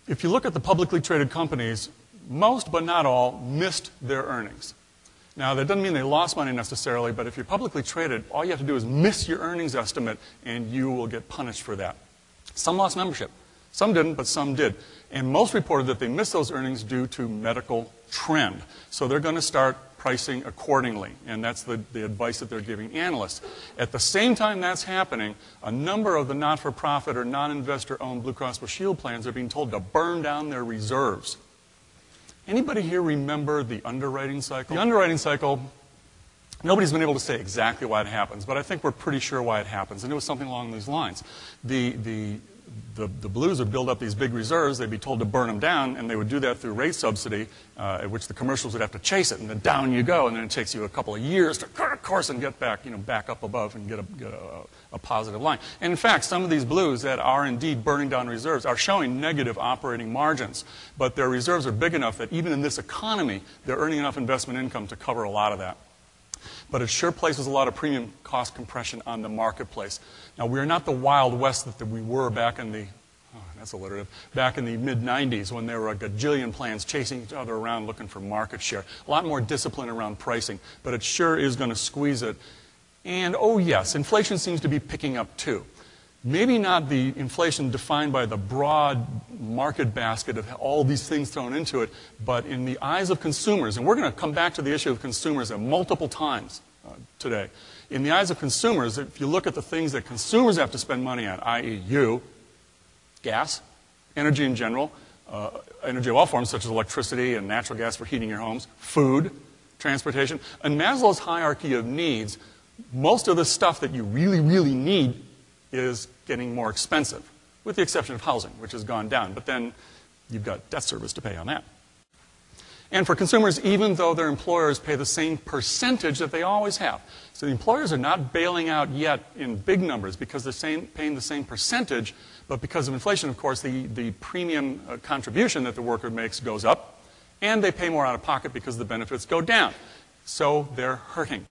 If you look at the publicly traded companies, most but not all missed their earnings. Now, that doesn't mean they lost money necessarily, but if you're publicly traded, all you have to do is miss your earnings estimate and you will get punished for that. Some lost membership. Some didn't, but some did. And most reported that they missed those earnings due to medical trend. So they're going to start pricing accordingly, and that's the advice that they're giving analysts. At the same time that's happening, a number of the not-for-profit or non-investor-owned Blue Cross Blue Shield plans are being told to burn down their reserves. Anybody here remember the underwriting cycle? The underwriting cycle, nobody's been able to say exactly why it happens, but I think we're pretty sure why it happens, and it was something along these lines. The Blues would build up these big reserves, they'd be told to burn them down, and they would do that through rate subsidy, at which the commercials would have to chase it, and then down you go, and then it takes you a couple of years to cut a course and get back, back up above and get a positive line. And in fact, some of these Blues that are indeed burning down reserves are showing negative operating margins, but their reserves are big enough that even in this economy, they're earning enough investment income to cover a lot of that. But it sure places a lot of premium cost compression on the marketplace. Now, we're not the Wild West that we were back in the, that's alliterative, back in the mid-90s when there were a gajillion plans chasing each other around looking for market share. A lot more discipline around pricing, but it sure is going to squeeze it. And, oh yes, inflation seems to be picking up too. Maybe not the inflation defined by the broad market basket of all these things thrown into it, but in the eyes of consumers, and we're going to come back to the issue of consumers multiple times today. In the eyes of consumers, if you look at the things that consumers have to spend money on, i.e. you, gas, energy in general, energy of all forms such as electricity and natural gas for heating your homes, food, transportation, in Maslow's hierarchy of needs, most of the stuff that you really, really need is getting more expensive, with the exception of housing, which has gone down. But then you've got debt service to pay on that. And for consumers, even though their employers pay the same percentage that they always have. So the employers are not bailing out yet in big numbers because they're paying the same percentage, but because of inflation, of course, the premium contribution that the worker makes goes up, and they pay more out of pocket because the benefits go down. So they're hurting.